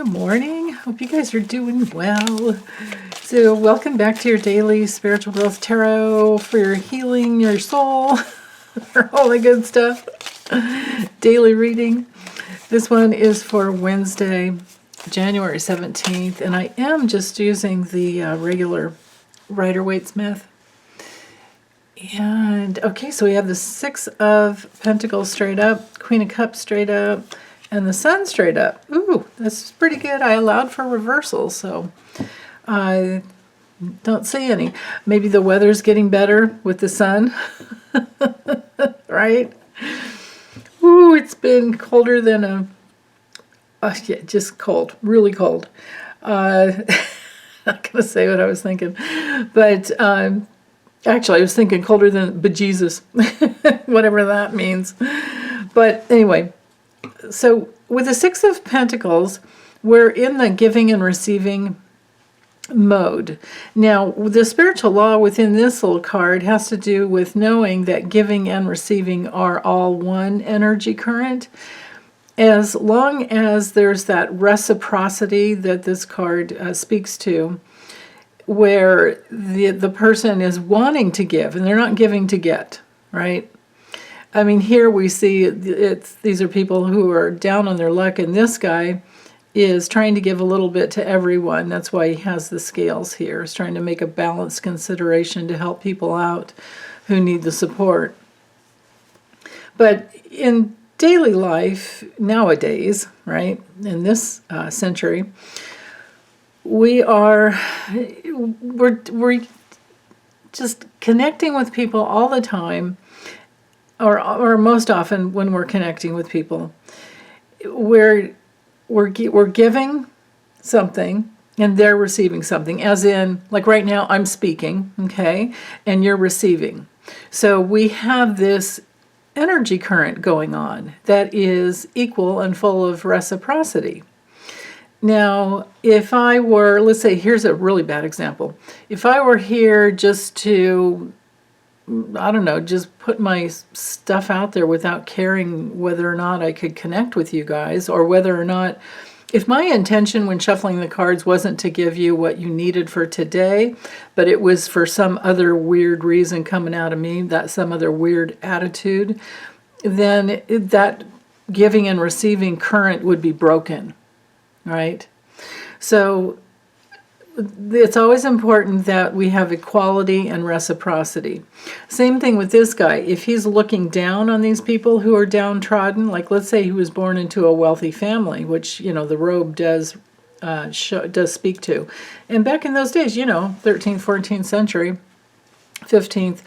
Good morning. Hope you guys are doing well. So welcome back to your daily spiritual growth tarot for your healing your soul, for all the good stuff. Daily reading. This one is for Wednesday, January 17th, and I am just using the regular Rider-Waite-Smith. And okay, so we have the Six of Pentacles straight up, Queen of Cups straight up, and the Sun straight up. Ooh, that's pretty good. I allowed for reversals, so I don't see any. Maybe the weather's getting better with the Sun, right? Ooh, it's been colder than yeah, just cold, really cold. Not gonna say what I was thinking, but actually, I was thinking colder than bejesus, whatever that means. But anyway, so with the Six of Pentacles, we're in the giving and receiving mode. Now, the spiritual law within this little card has to do with knowing that giving and receiving are all one energy current. As long as there's that reciprocity that this card speaks to, where the person is wanting to give and they're not giving to get, right? I mean, here we see these are people who are down on their luck, and this guy is trying to give a little bit to everyone. That's why he has the scales here. He's trying to make a balanced consideration to help people out who need the support. But in daily life nowadays, right, in this century, we're just connecting with people all the time, or most often when we're connecting with people, we're giving something and they're receiving something. As in, like right now, I'm speaking, okay, and you're receiving. So we have this energy current going on that is equal and full of reciprocity. Now, if I were, let's say, here's a really bad example. If I were here just to, I don't know, just put my stuff out there without caring whether or not I could connect with you guys, or whether or not, if my intention when shuffling the cards wasn't to give you what you needed for today, but it was for some other weird reason coming out of me, that some other weird attitude, then that giving and receiving current would be broken. Right? So it's always important that we have equality and reciprocity. Same thing with this guy. If he's looking down on these people who are downtrodden, like let's say he was born into a wealthy family, which, you know, the robe does speak to. And back in those days, you know, 13th, 14th century, 15th,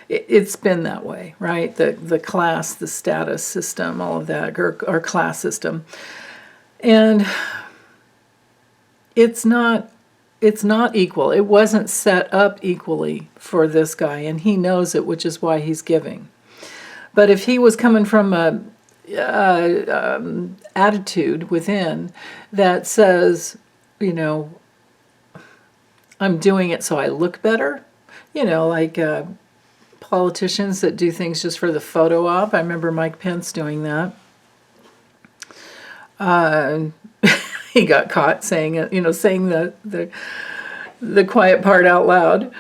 it's been that way, right? The class, the status system, all of that, or class system. And it's not equal. It wasn't set up equally for this guy, and he knows it, which is why he's giving. But if he was coming from a attitude within that says, you know, I'm doing it so I look better, you know, like politicians that do things just for the photo op. I remember Mike Pence doing that. He got caught saying it, you know, saying the quiet part out loud.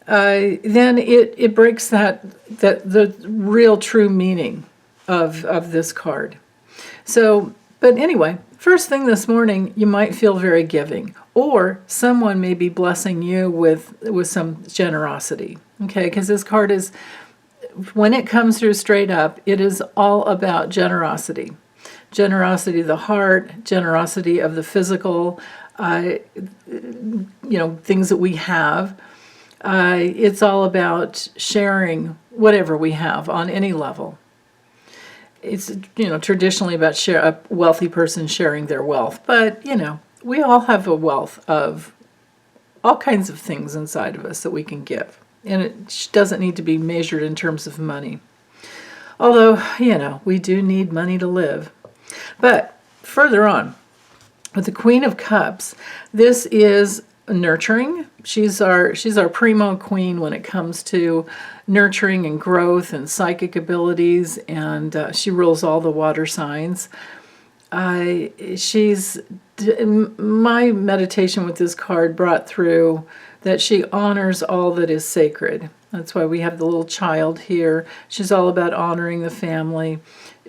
Then it breaks the real true meaning of this card. So, but anyway, first thing this morning, you might feel very giving, or someone may be blessing you with some generosity. Okay, because this card is, when it comes through straight up, it is all about generosity. Generosity of the heart, generosity of the physical, you know, things that we have. It's all about sharing whatever we have on any level. It's, you know, traditionally about a wealthy person sharing their wealth. But, you know, we all have a wealth of all kinds of things inside of us that we can give. And it doesn't need to be measured in terms of money. Although, you know, we do need money to live. But further on, with the Queen of Cups, this is nurturing. She's our primo queen when it comes to nurturing and growth and psychic abilities, and she rules all the water signs. my meditation with this card brought through that she honors all that is sacred. That's why we have the little child here. She's all about honoring the family.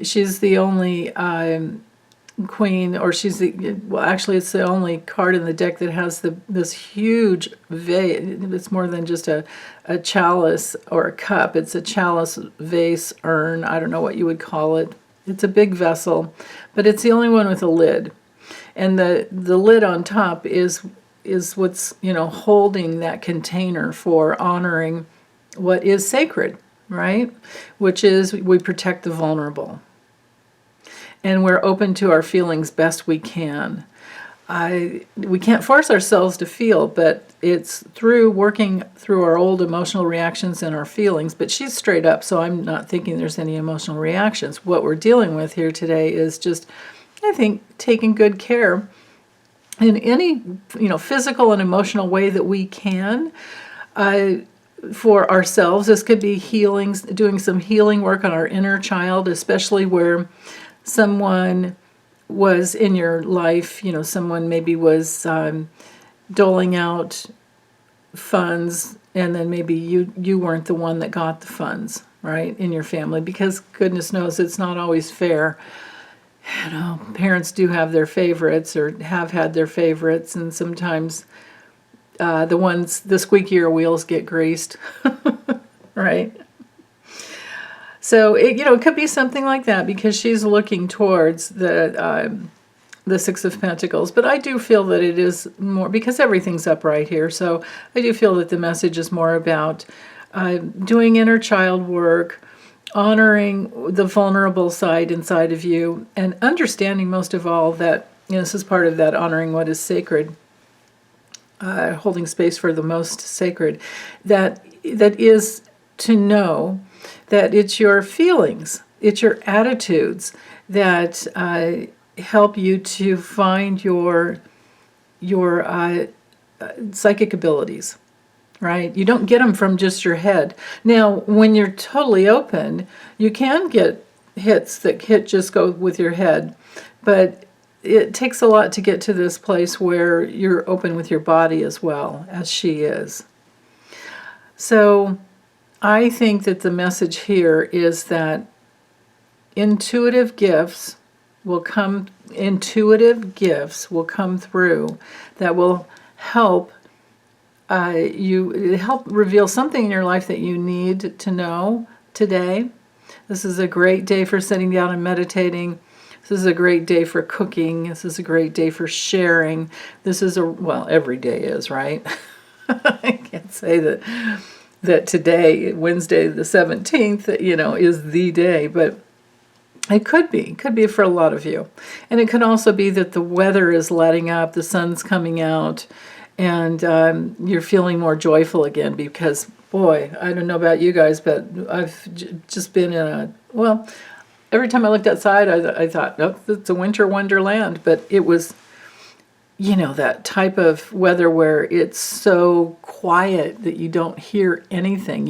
She's the only queen, or well, actually it's the only card in the deck that has this huge vase. It's more than just a chalice or a cup. It's a chalice, vase, urn. I don't know what you would call it. It's a big vessel, but it's the only one with a lid. And the lid on top is what's, holding that container for honoring what is sacred, right? Which is we protect the vulnerable. And we're open to our feelings best we can. We can't force ourselves to feel, but it's through working through our old emotional reactions and our feelings. But she's straight up, so I'm not thinking there's any emotional reactions. What we're dealing with here today is just, I think, taking good care in any, physical and emotional way that we can for ourselves. This could be healings, doing some healing work on our inner child, especially where someone was in your life, someone maybe was doling out funds, and then maybe you weren't the one that got the funds, right, in your family, because goodness knows it's not always fair. Parents do have their favorites, or have had their favorites, and sometimes the squeakier wheels get greased, right? So it could be something like that, because she's looking towards the Six of Pentacles. But I do feel that it is more, because everything's upright here. So I do feel that the message is more about doing inner child work, honoring the vulnerable side inside of you, and understanding most of all that this is part of that honoring what is sacred, holding space for the most sacred. That is to know that it's your feelings, it's your attitudes that help you to find your psychic abilities, right? You don't get them from just your head. Now, when you're totally open, you can get hits that just go with your head, but it takes a lot to get to this place where you're open with your body as well, as she is. So I think that the message here is that intuitive gifts will come through that will help help reveal something in your life that you need to know today. This is a great day for sitting down and meditating. This is a great day for cooking. This is a great day for sharing. Every day is, right? I can't say that today, Wednesday the 17th, is the day, but it could be for a lot of you. And it could also be that the weather is letting up, the sun's coming out, and you're feeling more joyful again, because, boy, I don't know about you guys, but I've just been every time I looked outside, I thought, oh, it's a winter wonderland, but it was, that type of weather where it's so quiet that you don't hear anything.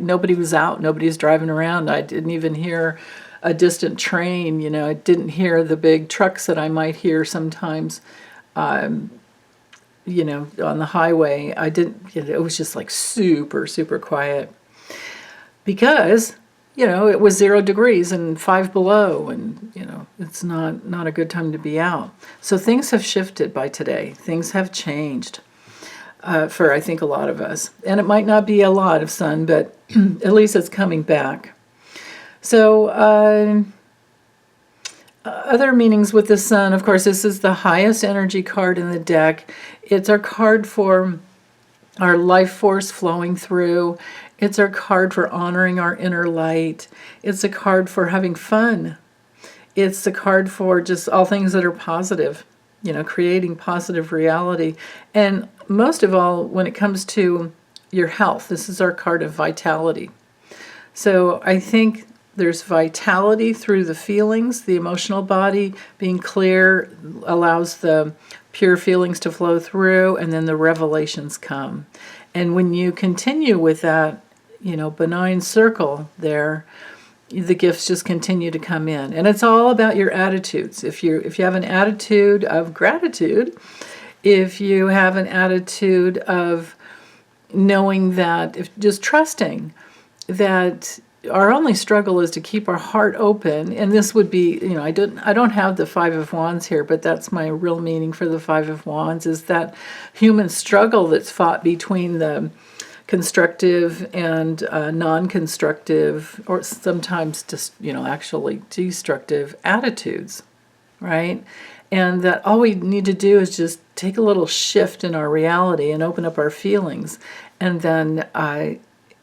Nobody was out, nobody's driving around. I didn't even hear a distant train. I didn't hear the big trucks that I might hear sometimes, on the highway. I didn't. It was just like super, super quiet, because it was 0 degrees and 5 below, and it's not a good time to be out. So things have shifted by today. Things have changed for, I think, a lot of us. And it might not be a lot of sun, but at least it's coming back. So other meanings with the sun, of course, this is the highest energy card in the deck. It's our card for our life force flowing through. It's our card for honoring our inner light. It's a card for having fun. It's the card for just all things that are positive, creating positive reality. And most of all, when it comes to your health, this is our card of vitality. So I think there's vitality through the feelings. The emotional body being clear allows the pure feelings to flow through, and then the revelations come. And when you continue with that, benign circle there, the gifts just continue to come in. And it's all about your attitudes. If you have an attitude of gratitude, if you have an attitude of knowing that, if just trusting that our only struggle is to keep our heart open, and this would be, I don't have the Five of Wands here, but that's my real meaning for the Five of Wands, is that human struggle that's fought between the constructive and non-constructive, or sometimes just, actually destructive attitudes, right? And that all we need to do is just take a little shift in our reality and open up our feelings, and then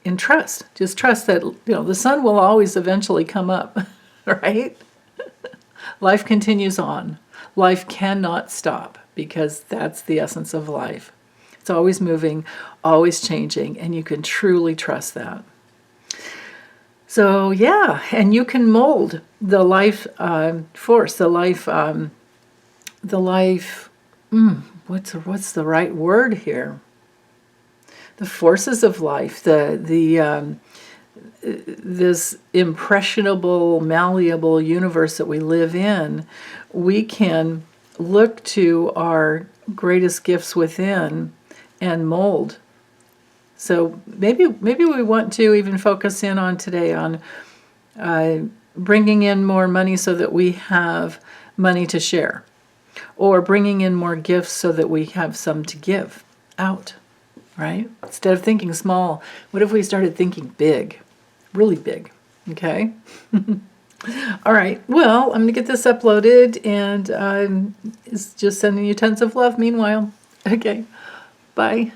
and trust. Just trust that, the sun will always eventually come up, right? Life continues on. Life cannot stop, because that's the essence of life. It's always moving, always changing, and you can truly trust that. So yeah, and you can mold the life force, the life, what's the right word here? The forces of life, this impressionable, malleable universe that we live in. We can look to our greatest gifts within and mold. So maybe we want to even focus in on today on bringing in more money so that we have money to share, or bringing in more gifts so that we have some to give out, right? Instead of thinking small, what if we started thinking big, really big, okay? All right, well, I'm going to get this uploaded, and it's just sending you tons of love meanwhile. Okay, bye.